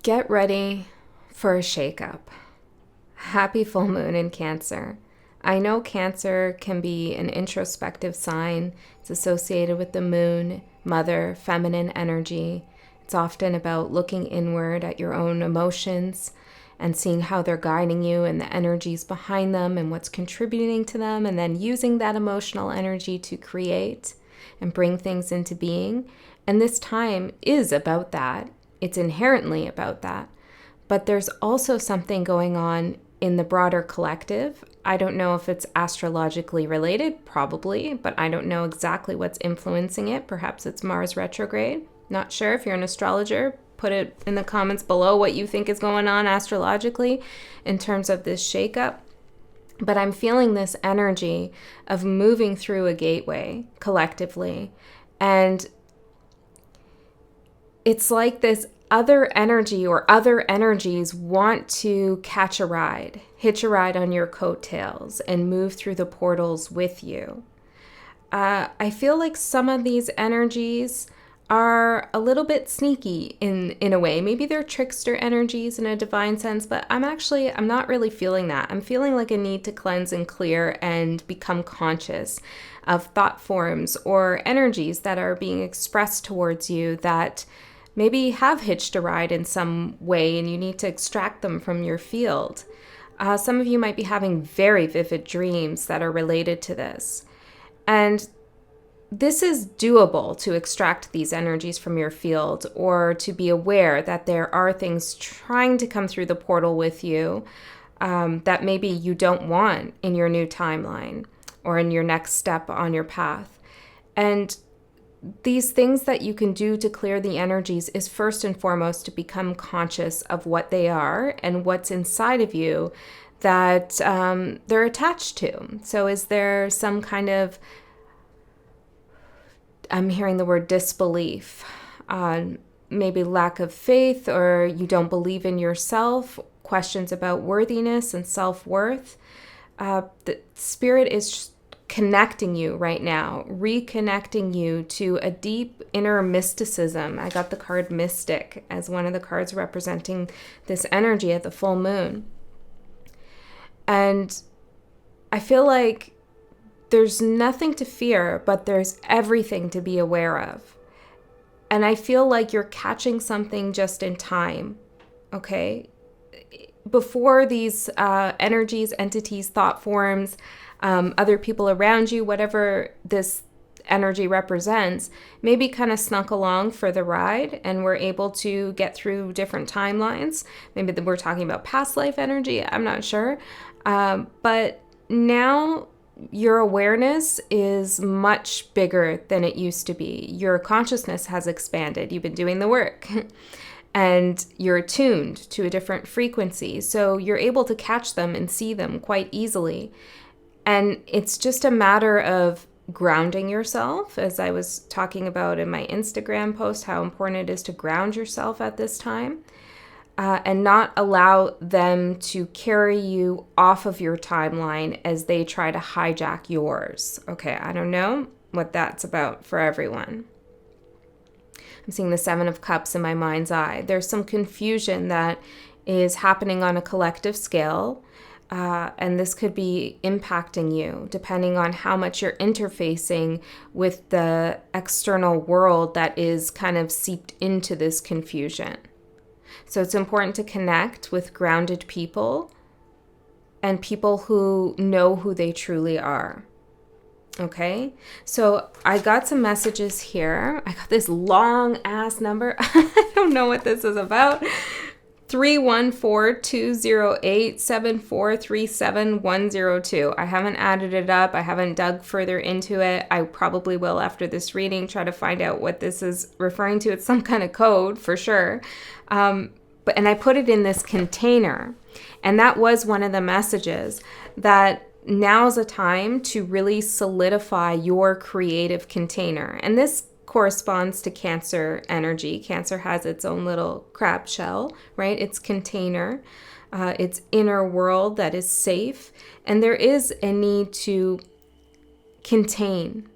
Get ready for a shakeup. Happy full moon in Cancer. I know Cancer can be an introspective sign. It's associated with the moon, mother, feminine energy. It's often about looking inward at your own emotions and seeing how they're guiding you and the energies behind them and what's contributing to them, and then using that emotional energy to create and bring things into being. And this time is about that. It's inherently about that. But there's also something going on in the broader collective. I don't know if it's astrologically related, probably, but I don't know exactly what's influencing it. Perhaps it's Mars retrograde. Not sure. If you're an astrologer, put it in the comments below what you think is going on astrologically in terms of this shakeup. But I'm feeling this energy of moving through a gateway collectively. And it's like this other energy or other energies want to catch a ride, hitch a ride on your coattails and move through the portals with you. I feel like some of these energies are a little bit sneaky in a way. Maybe they're trickster energies in a divine sense, but I'm not really feeling that. I'm feeling like a need to cleanse and clear and become conscious of thought forms or energies that are being expressed towards you that maybe have hitched a ride in some way and you need to extract them from your field. Some of you might be having very vivid dreams that are related to this. And this is doable to extract these energies from your field, or to be aware that there are things trying to come through the portal with you that maybe you don't want in your new timeline or in your next step on your path. And these things that you can do to clear the energies is first and foremost to become conscious of what they are and what's inside of you that they're attached to. So is there some kind of, I'm hearing the word disbelief, maybe lack of faith, or you don't believe in yourself, questions about worthiness and self-worth. The spirit is connecting you right now, reconnecting you to a deep inner mysticism. I got the card Mystic as one of the cards representing this energy at the full moon. And I feel like there's nothing to fear, but there's everything to be aware of. And I feel like you're catching something just in time, okay? Before these energies, entities, thought forms, other people around you, whatever this energy represents, maybe kind of snuck along for the ride and we're able to get through different timelines. Maybe we're talking about past life energy, I'm not sure. But now your awareness is much bigger than it used to be. Your consciousness has expanded. You've been doing the work. And you're attuned to a different frequency. So you're able to catch them and see them quite easily. And it's just a matter of grounding yourself, as I was talking about in my Instagram post, how important it is to ground yourself at this time, and not allow them to carry you off of your timeline as they try to hijack yours. Okay, I don't know what that's about for everyone. I'm seeing the Seven of Cups in my mind's eye. There's some confusion that is happening on a collective scale. And this could be impacting you depending on how much you're interfacing with the external world that is kind of seeped into this confusion. So it's important to connect with grounded people and people who know who they truly are. Okay, so I got some messages here. I got this long ass number. I don't know what this is about. 314-208-7437-102. I haven't added it up. I haven't dug further into it. I probably will after this reading, try to find out what this is referring to. It's some kind of code for sure. And I put it in this container. And that was one of the messages, that now's a time to really solidify your creative container. And this corresponds to Cancer energy. Cancer has its own little crab shell, right? Its container, its inner world that is safe. And there is a need to contain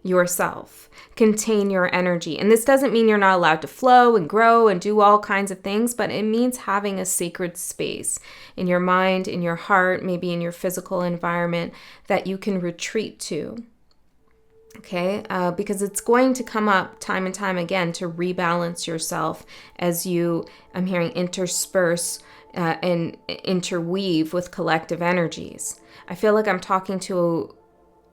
yourself, contain your energy. And this doesn't mean you're not allowed to flow and grow and do all kinds of things, but it means having a sacred space in your mind, in your heart, maybe in your physical environment that you can retreat to. Okay, because it's going to come up time and time again to rebalance yourself as you, I'm hearing, intersperse and interweave with collective energies. I feel like I'm talking to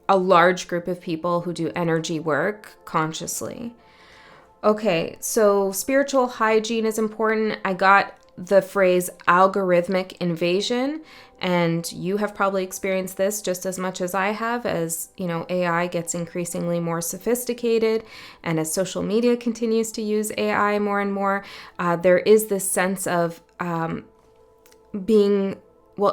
a large group of people who do energy work consciously. Okay, so spiritual hygiene is important. I got the phrase algorithmic invasion, and you have probably experienced this just as much as I have, as AI gets increasingly more sophisticated, and as social media continues to use AI more and more, there is this sense of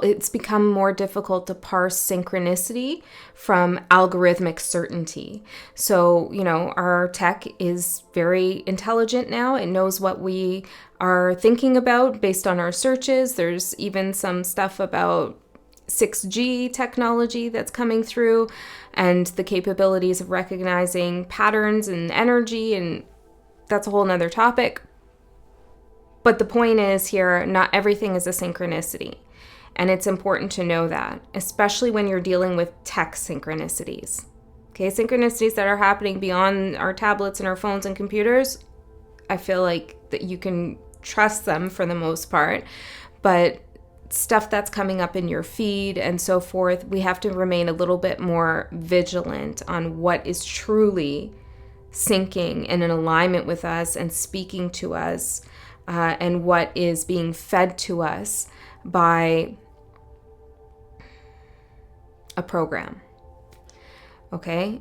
it's become more difficult to parse synchronicity from algorithmic certainty. So, our tech is very intelligent now. It knows what we are thinking about based on our searches. There's even some stuff about 6G technology that's coming through, and the capabilities of recognizing patterns and energy, and that's a whole nother topic. But the point is here, not everything is a synchronicity. And it's important to know that, especially when you're dealing with tech synchronicities. Okay, synchronicities that are happening beyond our tablets and our phones and computers, I feel like that you can trust them for the most part. But stuff that's coming up in your feed and so forth, we have to remain a little bit more vigilant on what is truly syncing and in alignment with us and speaking to us, and what is being fed to us by a program. Okay,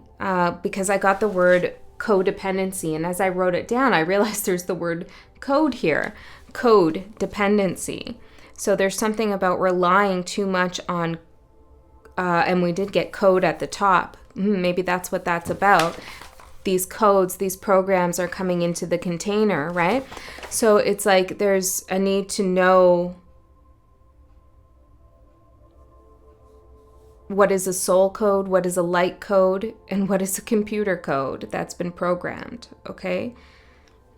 because I got the word codependency, and as I wrote it down, I realized there's the word code here, code dependency. So there's something about relying too much on, and we did get code at the top. Maybe that's what that's about. These codes, these programs are coming into the container, right? So it's like there's a need to know what is a soul code, what is a light code, and what is a computer code that's been programmed, okay?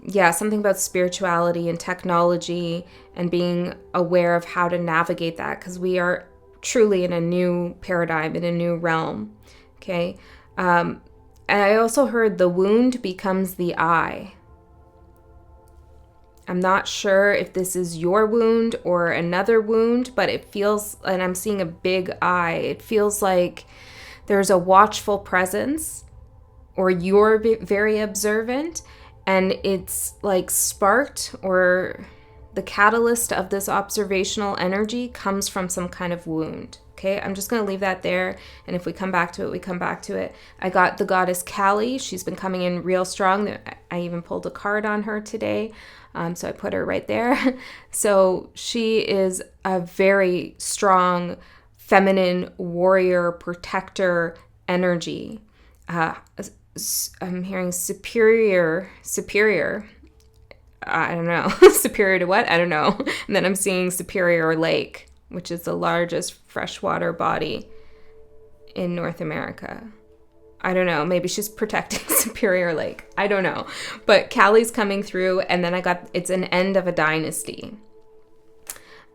Yeah, something about spirituality and technology and being aware of how to navigate that, because we are truly in a new paradigm, in a new realm, okay? And I also heard the wound becomes the eye. I'm not sure if this is your wound or another wound, but it feels, and I'm seeing a big eye, it feels like there's a watchful presence, or you're very observant, and it's like sparked, or the catalyst of this observational energy comes from some kind of wound. Okay, I'm just going to leave that there. And if we come back to it, we come back to it. I got the goddess Kali. She's been coming in real strong. I even pulled a card on her today. So I put her right there. So she is a very strong, feminine, warrior, protector energy. I'm hearing superior. I don't know. Superior to what? I don't know. And then I'm seeing Superior Lake, which is the largest freshwater body in North America. I don't know. Maybe she's protecting Superior Lake. I don't know. But Kali's coming through, and then it's an end of a dynasty.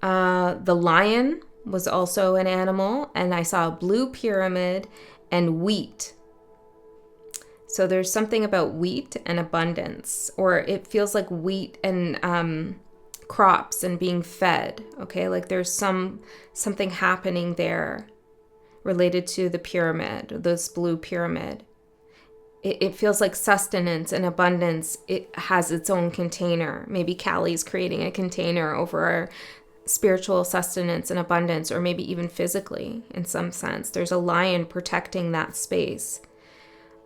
The lion was also an animal, and I saw a blue pyramid and wheat. So there's something about wheat and abundance, or it feels like wheat and crops and being fed. Okay, like there's something happening there related to the pyramid, this blue pyramid. It feels like sustenance and abundance. It has its own container. Maybe Kali's creating a container over our spiritual sustenance and abundance, or maybe even physically in some sense. There's a lion protecting that space.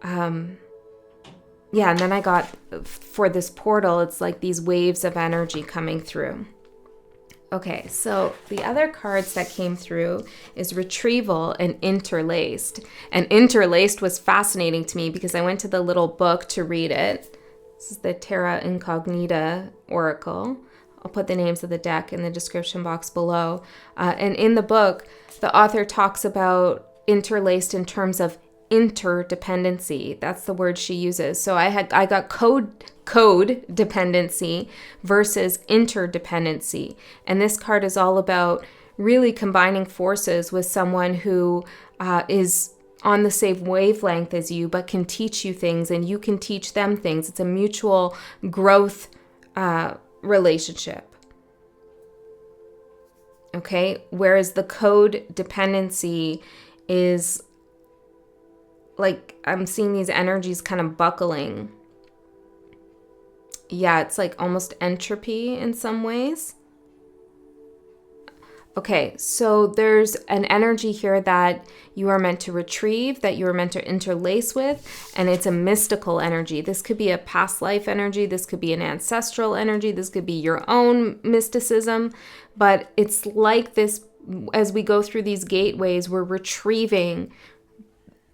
Yeah, and then I got, for this portal, it's like these waves of energy coming through. Okay, so the other cards that came through is retrieval and interlaced. And interlaced was fascinating to me because I went to the little book to read it. This is the Terra Incognita Oracle. I'll put the names of the deck in the description box below. And in the book, the author talks about interlaced in terms of interdependency. That's the word she uses. So I got code dependency versus interdependency. And this card is all about really combining forces with someone who is on the same wavelength as you, but can teach you things and you can teach them things. It's a mutual growth relationship. Okay, whereas the code dependency is like, I'm seeing these energies kind of buckling. Yeah, it's like almost entropy in some ways. Okay, so there's an energy here that you are meant to retrieve, that you are meant to interlace with, and it's a mystical energy. This could be a past life energy, this could be an ancestral energy, this could be your own mysticism, but it's like this, as we go through these gateways, we're retrieving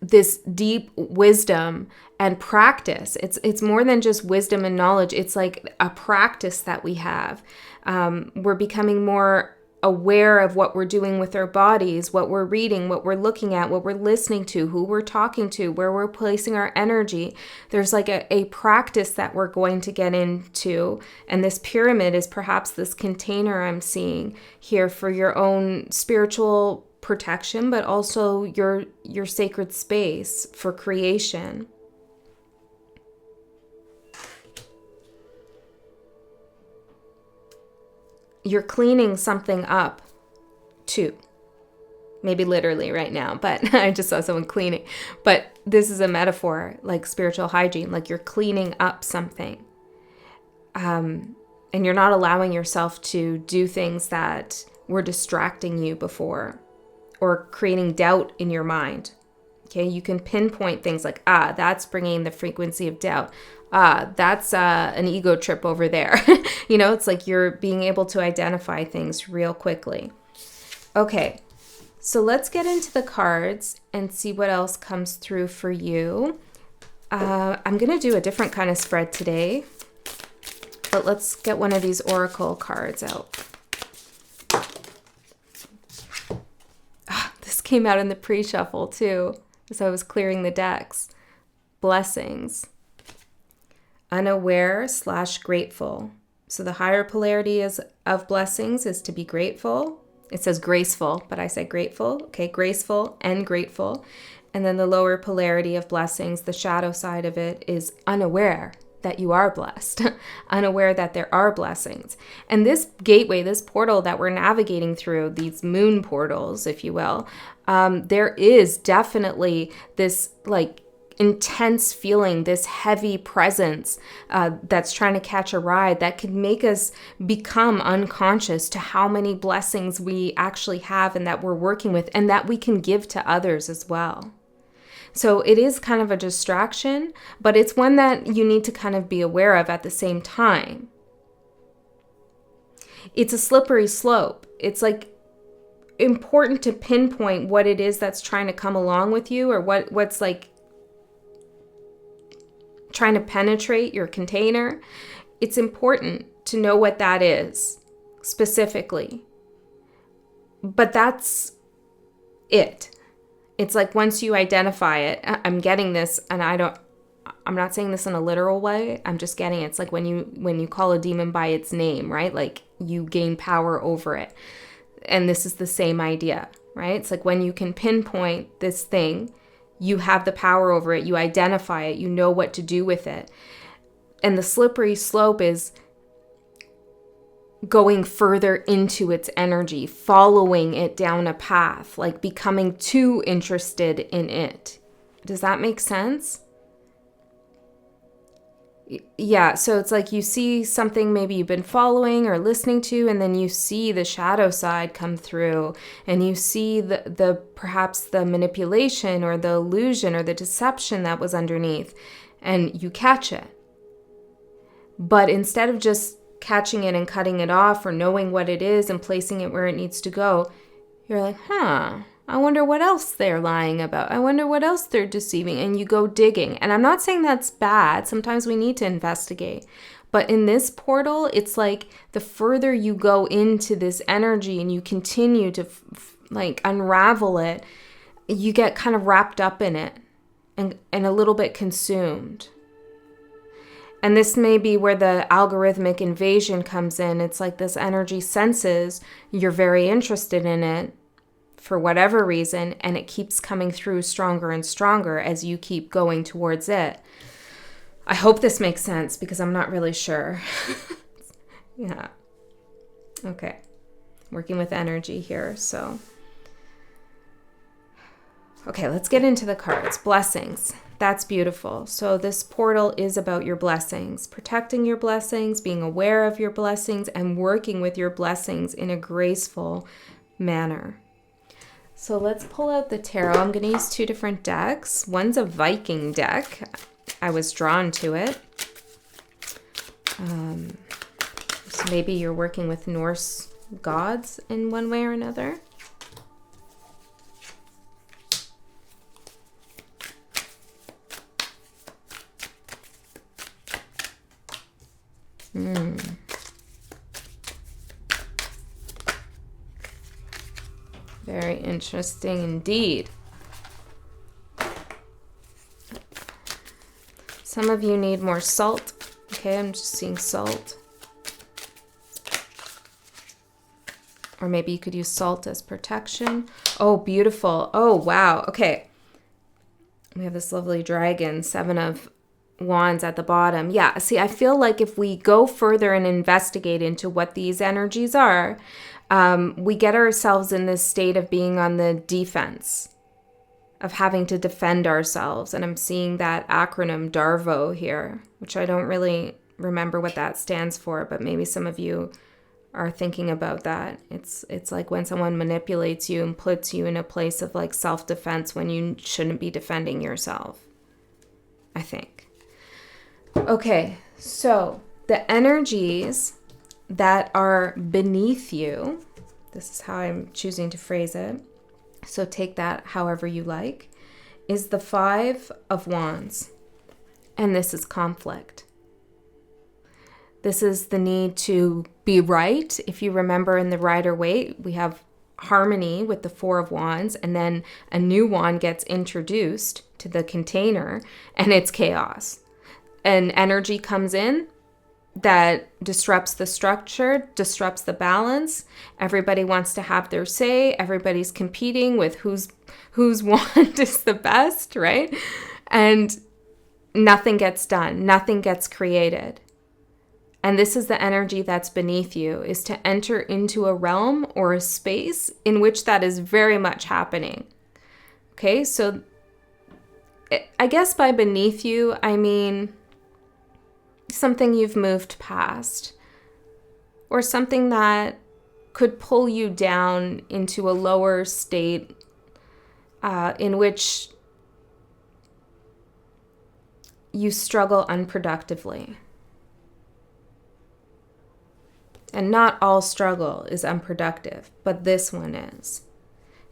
this deep wisdom and practice. It's more than just wisdom and knowledge. It's like a practice that we have. We're becoming more aware of what we're doing with our bodies, what we're reading, what we're looking at, what we're listening to, who we're talking to, where we're placing our energy. There's like a practice that we're going to get into. And this pyramid is perhaps this container I'm seeing here for your own spiritual protection, but also your sacred space for creation. You're cleaning something up too. Maybe literally right now, but I just saw someone cleaning. But this is a metaphor, like spiritual hygiene, like you're cleaning up something. And you're not allowing yourself to do things that were distracting you before or creating doubt in your mind. Okay, you can pinpoint things like, that's bringing the frequency of doubt. That's an ego trip over there. You know, it's like you're being able to identify things real quickly. Okay, so let's get into the cards and see what else comes through for you. I'm going to do a different kind of spread today, but let's get one of these oracle cards out. This came out in the pre-shuffle too, as I was clearing the decks. Blessings. Unaware/grateful. So the higher polarity of blessings is to be grateful. It says graceful, but I said grateful. Okay, graceful and grateful. And then the lower polarity of blessings, the shadow side of it, is unaware that you are blessed, unaware that there are blessings. And this gateway, this portal that we're navigating through, these moon portals, if you will, there is definitely this like intense feeling, this heavy presence that's trying to catch a ride that can make us become unconscious to how many blessings we actually have and that we're working with and that we can give to others as well. So it is kind of a distraction, but it's one that you need to kind of be aware of at the same time. It's a slippery slope. It's like important to pinpoint what it is that's trying to come along with you, or what's like trying to penetrate your container. It's important to know what that is specifically. But that's it. It's like once you identify it, I'm getting this, and I'm not saying this in a literal way. I'm just getting it. It's like when you call a demon by its name, right? Like you gain power over it. And this is the same idea, right? It's like when you can pinpoint this thing, you have the power over it, you identify it, you know what to do with it. And the slippery slope is going further into its energy, following it down a path, like becoming too interested in it. Does that make sense? Yeah, so it's like you see something maybe you've been following or listening to, and then you see the shadow side come through, and you see the perhaps the manipulation or the illusion or the deception that was underneath, and you catch it. But instead of just catching it and cutting it off or knowing what it is and placing it where it needs to go, you're like, I wonder what else they're lying about. I wonder what else they're deceiving. And you go digging. And I'm not saying that's bad. Sometimes we need to investigate. But in this portal, it's like the further you go into this energy and you continue to like unravel it, you get kind of wrapped up in it. and a little bit consumed. And this may be where the algorithmic invasion comes in. It's like this energy senses you're very interested in it for whatever reason, and it keeps coming through stronger and stronger as you keep going towards it. I hope this makes sense because I'm not really sure. Yeah. Okay. Working with energy here, so. Okay, let's get into the cards. Blessings. That's beautiful. So this portal is about your blessings, protecting your blessings, being aware of your blessings, and working with your blessings in a graceful manner. So let's pull out the tarot. I'm going to use 2 different decks. One's a Viking deck. I was drawn to it. So maybe you're working with Norse gods in one way or another. Very interesting indeed. Some of you need more salt. Okay, I'm just seeing salt. Or maybe you could use salt as protection. Oh, beautiful. Oh, wow. Okay. We have this lovely dragon, 7 of Wands at the bottom. Yeah, see, I feel like if we go further and investigate into what these energies are, we get ourselves in this state of being on the defense, of having to defend ourselves. And I'm seeing that acronym DARVO here, which I don't really remember what that stands for, but maybe some of you are thinking about that. It's like when someone manipulates you and puts you in a place of like self-defense when you shouldn't be defending yourself, I think. Okay, so the energies that are beneath you, this is how I'm choosing to phrase it, so take that however you like, is the 5 of Wands. And this is conflict. This is the need to be right. If you remember in the Rider-Waite, we have harmony with the 4 of Wands, and then a new wand gets introduced to the container, and it's chaos. And energy comes in that disrupts the structure, disrupts the balance. Everybody wants to have their say. Everybody's competing with whose wand is the best, right? And nothing gets done. Nothing gets created. And this is the energy that's beneath you, is to enter into a realm or a space in which that is very much happening. Okay, so I guess by beneath you, I mean something you've moved past, or something that could pull you down into a lower state in which you struggle unproductively. And not all struggle is unproductive, but this one is.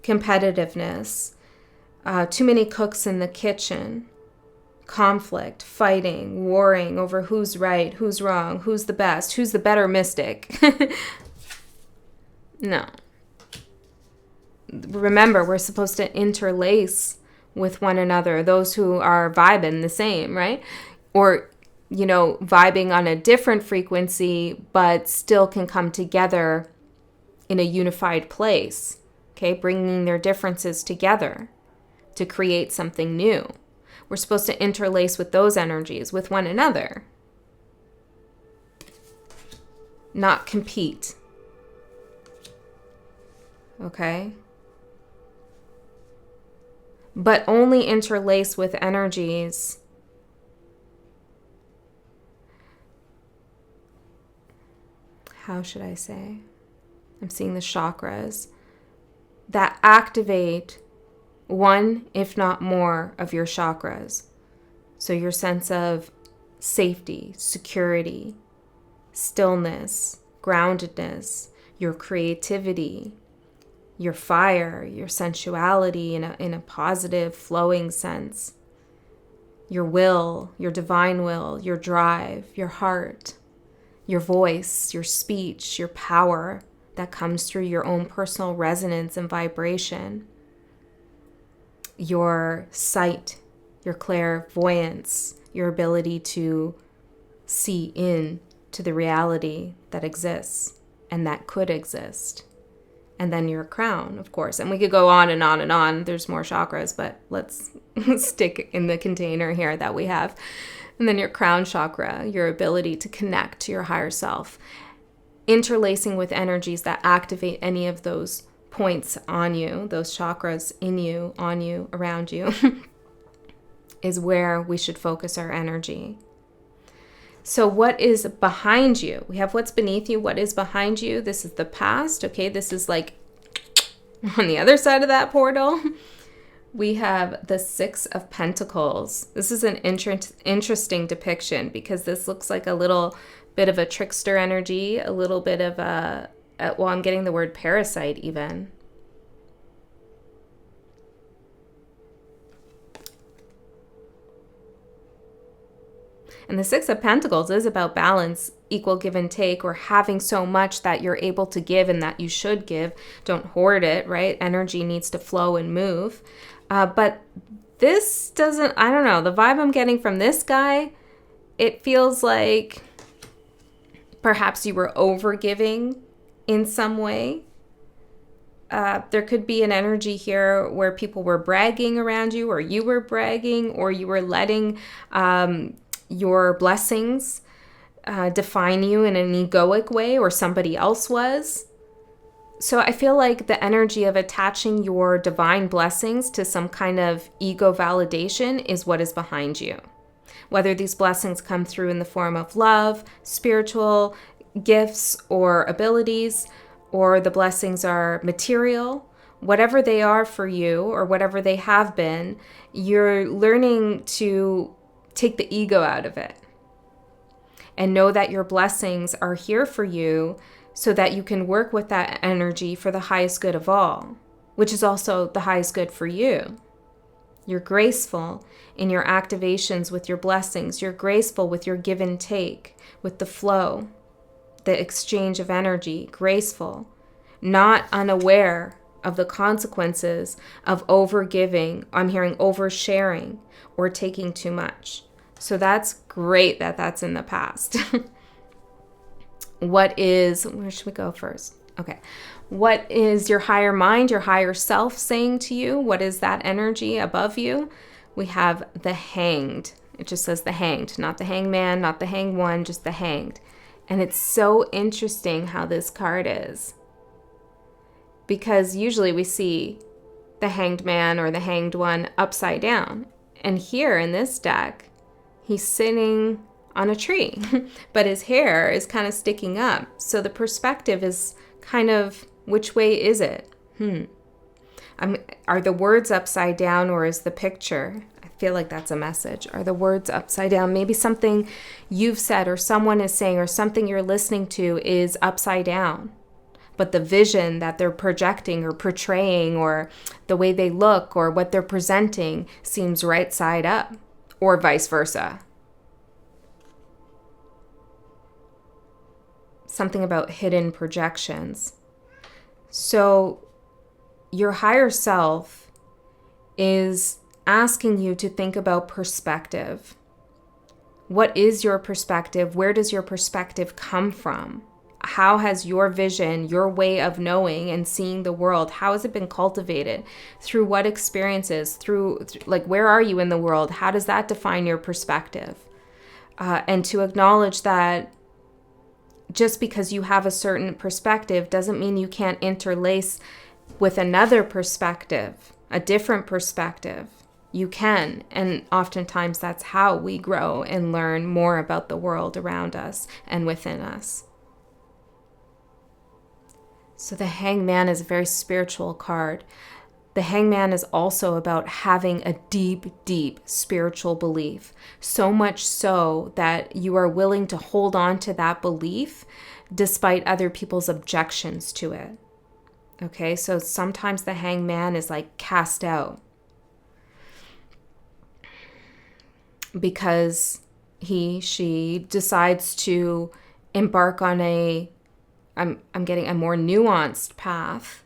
Competitiveness, too many cooks in the kitchen, conflict, fighting, warring over who's right, who's wrong, who's the best, who's the better mystic. No. Remember, we're supposed to interlace with one another, those who are vibing the same, right? Or, you know, vibing on a different frequency, but still can come together in a unified place, okay? Bringing their differences together to create something new. We're supposed to interlace with those energies, with one another. Not compete. Okay? But only interlace with energies how should I say? I'm seeing the chakras that activate one, if not more, of your chakras. So your sense of safety, security, stillness, groundedness, your creativity, your fire, your sensuality in a positive, flowing sense, your will, your divine will, your drive, your heart, your voice, your speech, your power that comes through your own personal resonance and vibration, your sight, your clairvoyance, your ability to see in to the reality that exists and that could exist. And then your crown, of course. And we could go on and on and on. There's more chakras, but let's stick in the container here that we have. And then your crown chakra, your ability to connect to your higher self, interlacing with energies that activate any of those points on you, those chakras in you, on you, around you, is where we should focus our energy. So what is behind you? We have what's beneath you. What is behind you? This is the past. Okay, this is like on the other side of that portal. We have the Six of Pentacles. This is an interesting depiction because this looks like a little bit of a trickster energy, a little bit of well, I'm getting the word parasite even. And the Six of Pentacles is about balance, equal give and take, or having so much that you're able to give and that you should give. Don't hoard it, right? Energy needs to flow and move. But this doesn't, I don't know, the vibe I'm getting from this guy, it feels like perhaps you were over-giving in some way. There could be an energy here where people were bragging around you, or you were bragging, or you were letting your blessings define you in an egoic way, or somebody else was. So I feel like the energy of attaching your divine blessings to some kind of ego validation is what is behind you. Whether these blessings come through in the form of love, spiritual gifts or abilities, or the blessings are material, whatever they are for you or whatever they have been, you're learning to take the ego out of it and know that your blessings are here for you so that you can work with that energy for the highest good of all, which is also the highest good for you. You're graceful in your activations with your blessings. You're graceful with your give and take, with the flow, the exchange of energy, graceful, not unaware of the consequences of over-giving. I'm hearing oversharing or taking too much. So that's great that that's in the past. Where should we go first? Okay. What is your higher mind, your higher self saying to you? What is that energy above you? We have the Hanged. It just says the Hanged, not the Hangman, not the Hanged One, just the Hanged. And it's so interesting how this card is. Because usually we see the Hanged Man or the Hanged One upside down. And here in this deck, he's sitting on a tree, but his hair is kind of sticking up. So the perspective is kind of, which way is it? Are the words upside down, or is the picture? I feel like that's a message. Are the words upside down? Maybe something you've said or someone is saying or something you're listening to is upside down. But the vision that they're projecting or portraying or the way they look or what they're presenting seems right side up, or vice versa. Something about hidden projections. So your higher self is asking you to think about perspective. What is your perspective? Where does your perspective come from? How has your vision, your way of knowing and seeing the world, how has it been cultivated? Through what experiences? Through like, where are you in the world? How does that define your perspective? And to acknowledge that just because you have a certain perspective doesn't mean you can't interlace with another perspective, a different perspective. You can, and oftentimes that's how we grow and learn more about the world around us and within us. So the Hangman is a very spiritual card. The Hangman is also about having a deep, deep spiritual belief. So much so that you are willing to hold on to that belief despite other people's objections to it. Okay, so sometimes the Hangman is like cast out because she decides to embark on I'm getting a more nuanced path,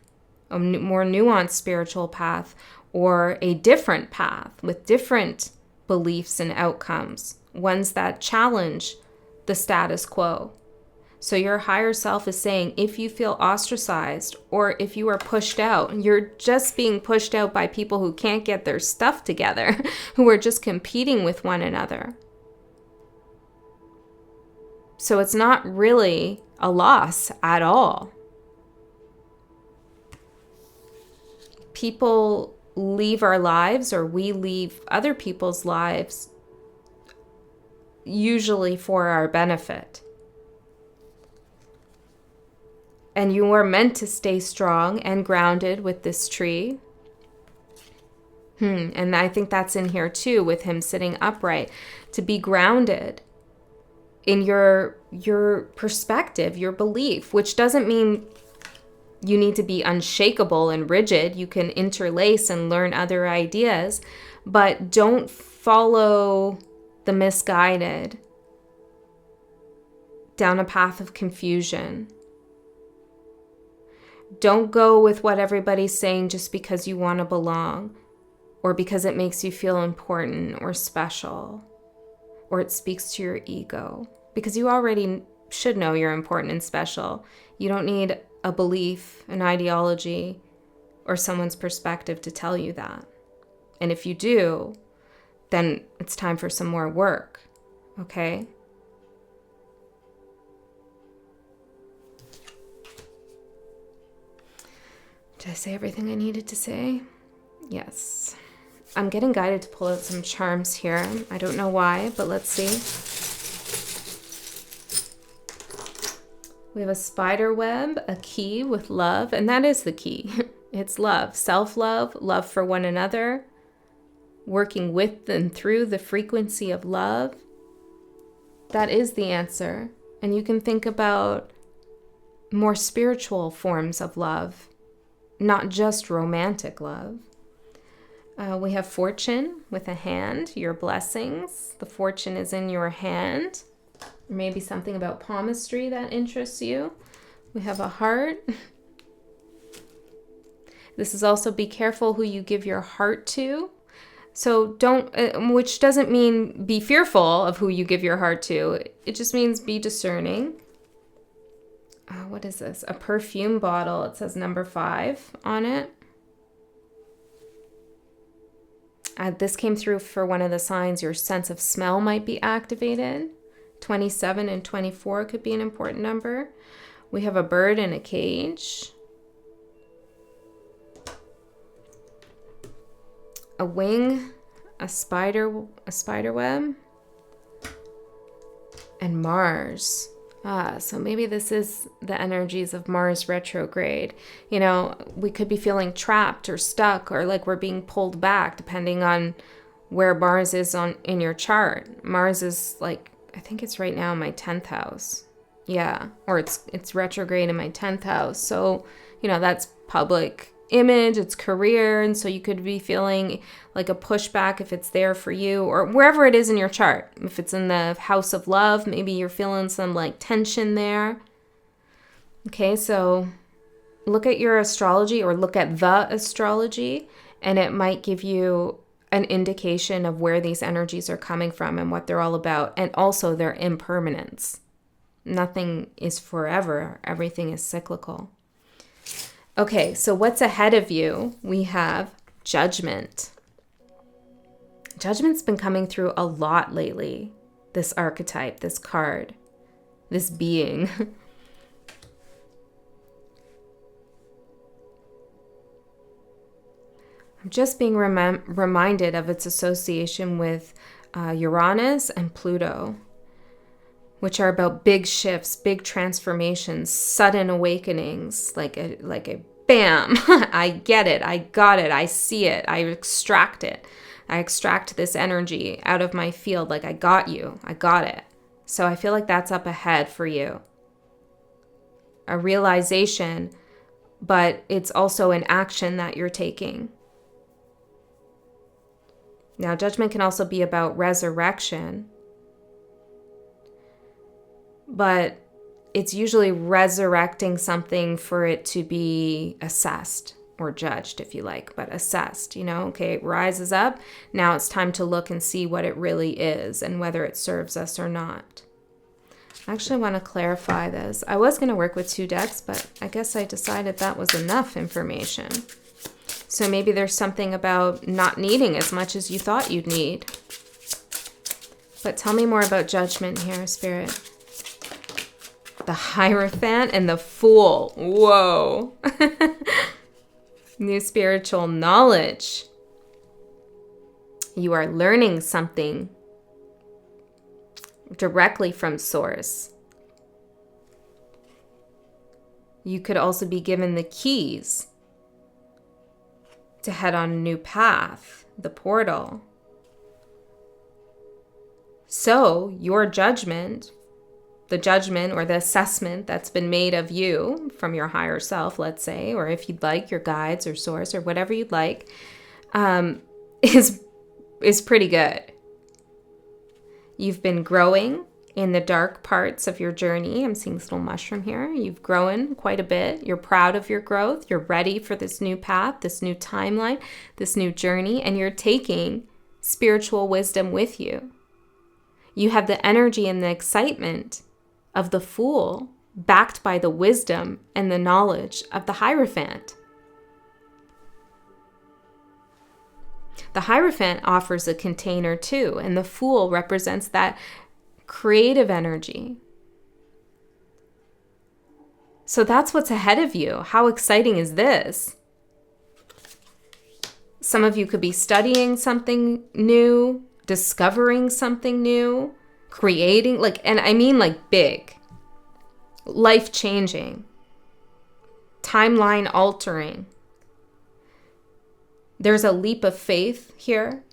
a more nuanced spiritual path, or a different path with different beliefs and outcomes, ones that challenge the status quo. So your higher self is saying, if you feel ostracized or if you are pushed out, you're just being pushed out by people who can't get their stuff together, who are just competing with one another. So it's not really a loss at all. People leave our lives, or we leave other people's lives, usually for our benefit. And you are meant to stay strong and grounded with this tree. And I think that's in here too, with him sitting upright, to be grounded in your perspective, your belief, which doesn't mean you need to be unshakable and rigid. You can interlace and learn other ideas, but don't follow the misguided down a path of confusion. Don't go with what everybody's saying just because you want to belong, or because it makes you feel important or special, or it speaks to your ego, because you already should know you're important and special. You don't need a belief, an ideology, or someone's perspective to tell you that. And if you do, then it's time for some more work, okay? Did I say everything I needed to say? Yes. I'm getting guided to pull out some charms here. I don't know why, but let's see. We have a spider web, a key with love, and that is the key. It's love, self-love, love for one another, working with and through the frequency of love. That is the answer. And you can think about more spiritual forms of love, not just romantic love. We have fortune with a hand, your blessings. The fortune is in your hand. Maybe something about palmistry that interests you. We have a heart. This is also, be careful who you give your heart to. So don't, which doesn't mean be fearful of who you give your heart to. It just means be discerning. What is this? A perfume bottle. It says number 5 on it. This came through for one of the signs. Your sense of smell might be activated. 27 and 24 could be an important number. We have a bird in a cage. A wing, a spider web, and Mars. So maybe this is the energies of Mars retrograde. You know, we could be feeling trapped or stuck, or like we're being pulled back, depending on where Mars is in your chart. Mars is like, I think it's right now in my 10th house. Yeah, or it's retrograde in my 10th house. So, you know, that's public image, it's career, and so you could be feeling like a pushback if it's there for you, or wherever it is in your chart. If it's in the house of love, maybe you're feeling some like tension there. Okay, so look at your astrology, or look at the astrology, and it might give you an indication of where these energies are coming from and what they're all about, and also their impermanence. Nothing is forever, everything is cyclical. Okay, so what's ahead of you? We have judgment. Judgment's been coming through a lot lately. This archetype, this card, this being. I'm just being reminded of its association with Uranus and Pluto, which are about big shifts, big transformations, sudden awakenings, like a bam, I get it, I got it, I see it, I extract it. I extract this energy out of my field, like I got you, I got it. So I feel like that's up ahead for you. A realization, but it's also an action that you're taking. Now, judgment can also be about resurrection, but it's usually resurrecting something for it to be assessed or judged, if you like, but assessed, okay, it rises up. Now it's time to look and see what it really is and whether it serves us or not. I actually want to clarify this. I was going to work with 2 decks, but I guess I decided that was enough information. So maybe there's something about not needing as much as you thought you'd need. But tell me more about Judgment here, Spirit. The Hierophant and the Fool. Whoa. New spiritual knowledge. You are learning something directly from Source. You could also be given the keys to head on a new path, the portal. So your judgment, the judgment or the assessment that's been made of you from your higher self, let's say, or if you'd like, your guides or Source or whatever you'd like, is pretty good. You've been growing in the dark parts of your journey. I'm seeing this little mushroom here. You've grown quite a bit. You're proud of your growth. You're ready for this new path, this new timeline, this new journey, and you're taking spiritual wisdom with you. You have the energy and the excitement of the Fool, backed by the wisdom and the knowledge of the Hierophant. The Hierophant offers a container too, and the Fool represents that creative energy. So that's what's ahead of you. How exciting is this? Some of you could be studying something new, discovering something new, creating, and I mean big, life-changing, timeline altering. There's a leap of faith here.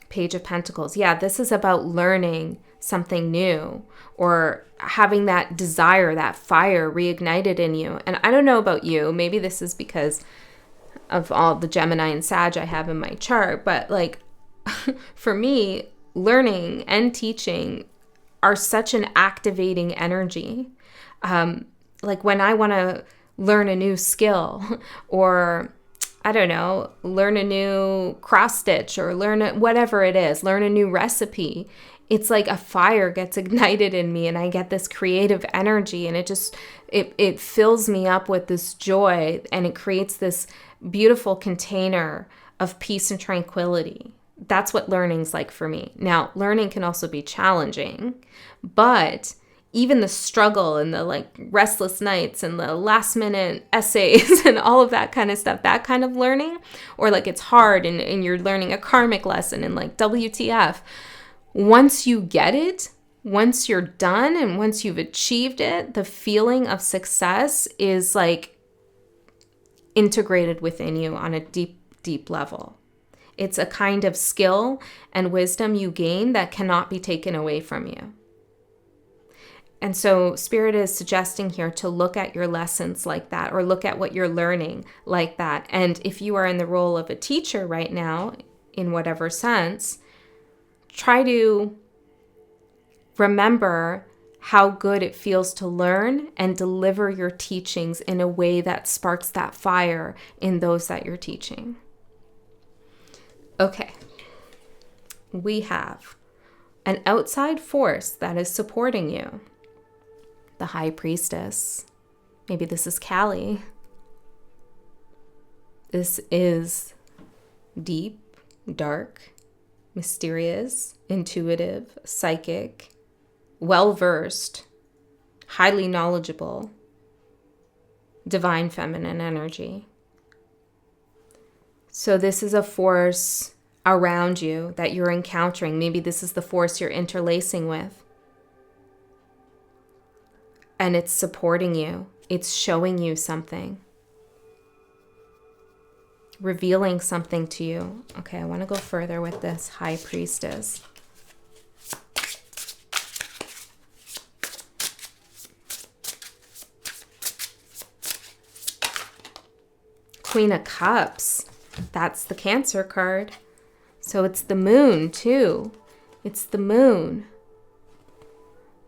Page of Pentacles. Yeah, this is about learning something new or having that desire, that fire reignited in you. And I don't know about you, maybe this is because of all the Gemini and Sag I have in my chart, but for me, learning and teaching are such an activating energy. When I want to learn a new skill or I don't know, learn a new cross stitch or whatever it is, learn a new recipe. It's like a fire gets ignited in me and I get this creative energy and it fills me up with this joy and it creates this beautiful container of peace and tranquility. That's what learning's like for me. Now, learning can also be challenging, but even the struggle and the restless nights and the last minute essays and all of that kind of stuff, that kind of learning, or it's hard and you're learning a karmic lesson and WTF, once you get it, once you're done and once you've achieved it, the feeling of success is integrated within you on a deep, deep level. It's a kind of skill and wisdom you gain that cannot be taken away from you. And so Spirit is suggesting here to look at your lessons like that, or look at what you're learning like that. And if you are in the role of a teacher right now, in whatever sense, try to remember how good it feels to learn and deliver your teachings in a way that sparks that fire in those that you're teaching. Okay. We have an outside force that is supporting you. The High Priestess. Maybe this is Callie. This is deep, dark, mysterious, intuitive, psychic, well-versed, highly knowledgeable, divine feminine energy. So this is a force around you that you're encountering. Maybe this is the force you're interlacing with. And it's supporting you. It's showing you something. Revealing something to you. Okay, I want to go further with this High Priestess. Queen of Cups. That's the Cancer card. So it's the moon too. It's the moon.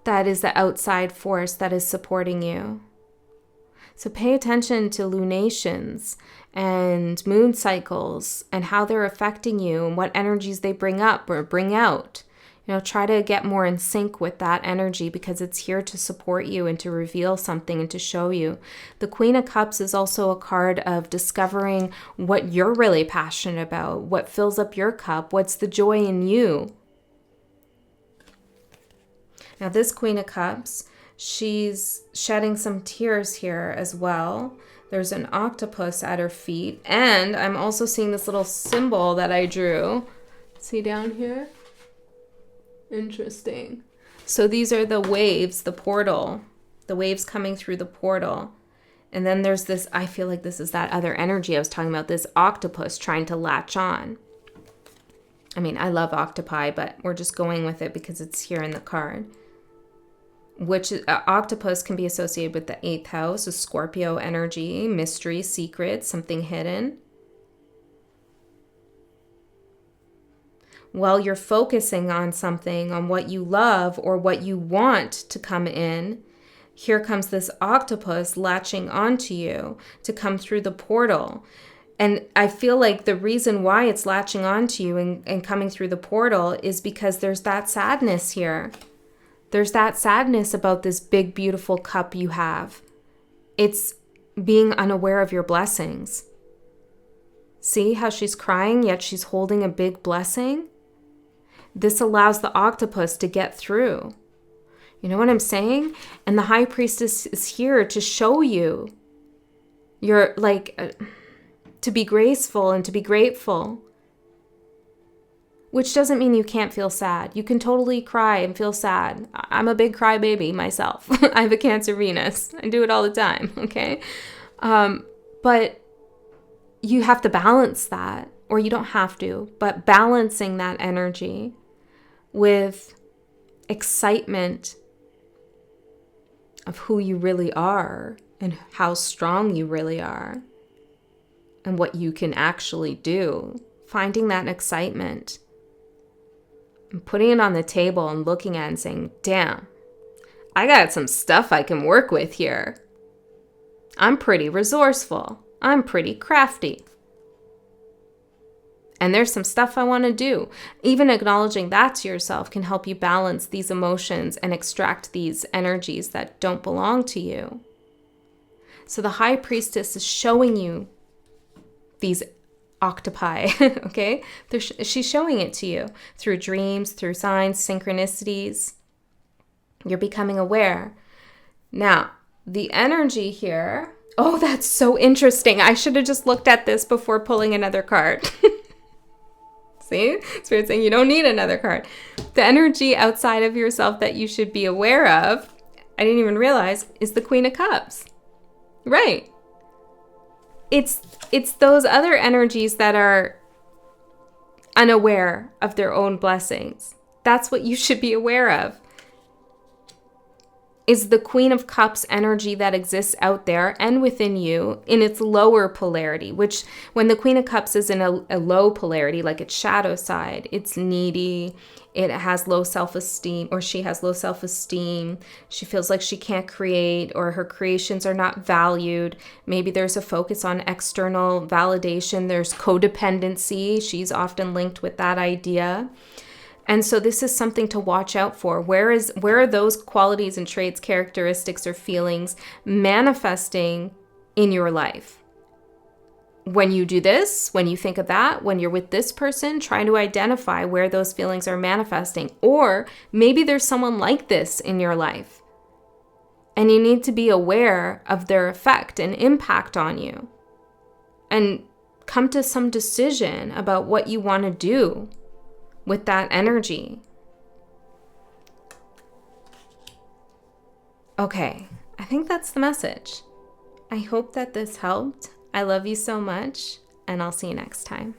that is the outside force that is supporting you. So pay attention to lunations and moon cycles and how they're affecting you and what energies they bring up or bring out. Try to get more in sync with that energy because it's here to support you and to reveal something and to show you. The Queen of Cups is also a card of discovering what you're really passionate about, what fills up your cup, what's the joy in you. Now this Queen of Cups, she's shedding some tears here as well. There's an octopus at her feet, and I'm also seeing this little symbol that I drew. See down here? Interesting. So these are the waves, the portal, the waves coming through the portal. And then there's this, I feel like this is that other energy I was talking about, this octopus trying to latch on. I mean, I love octopi, but we're just going with it because it's here in the card. Which octopus can be associated with the 8th house, a Scorpio energy, mystery, secret, something hidden. While you're focusing on something, on what you love or what you want to come in, here comes this octopus latching onto you to come through the portal. And I feel like the reason why it's latching onto you and coming through the portal is because there's that sadness here. There's that sadness about this big, beautiful cup you have. It's being unaware of your blessings. See how she's crying, yet she's holding a big blessing? This allows the octopus to get through. You know what I'm saying? And the High Priestess is here to show you. You're to be graceful and to be grateful. Which doesn't mean you can't feel sad. You can totally cry and feel sad. I'm a big crybaby myself. I have a Cancer Venus. I do it all the time, okay? But you have to balance that, or you don't have to, but balancing that energy with excitement of who you really are and how strong you really are and what you can actually do. Finding that excitement and putting it on the table and looking at it and saying, damn, I got some stuff I can work with here. I'm pretty resourceful. I'm pretty crafty. And there's some stuff I want to do. Even acknowledging that to yourself can help you balance these emotions and extract these energies that don't belong to you. So the High Priestess is showing you these octopi, okay? She's showing it to you through dreams, through signs, synchronicities. You're becoming aware. Now, the energy here, oh, that's so interesting. I should have just looked at this before pulling another card. See? Spirit saying you don't need another card. The energy outside of yourself that you should be aware of, I didn't even realize, is the Queen of Cups. Right. It's those other energies that are unaware of their own blessings. That's what you should be aware of. Is the Queen of Cups energy that exists out there and within you in its lower polarity, which when the Queen of Cups is in a low polarity, like its shadow side, it's needy, it has low self-esteem, or she has low self-esteem, she feels like she can't create, or her creations are not valued. Maybe there's a focus on external validation, there's codependency, she's often linked with that idea. And so this is something to watch out for. Where are those qualities and traits, characteristics, or feelings manifesting in your life? When you do this, when you think of that, when you're with this person, try to identify where those feelings are manifesting. Or maybe there's someone like this in your life, and you need to be aware of their effect and impact on you, and come to some decision about what you want to do with that energy. Okay, I think that's the message. I hope that this helped. I love you so much, and I'll see you next time.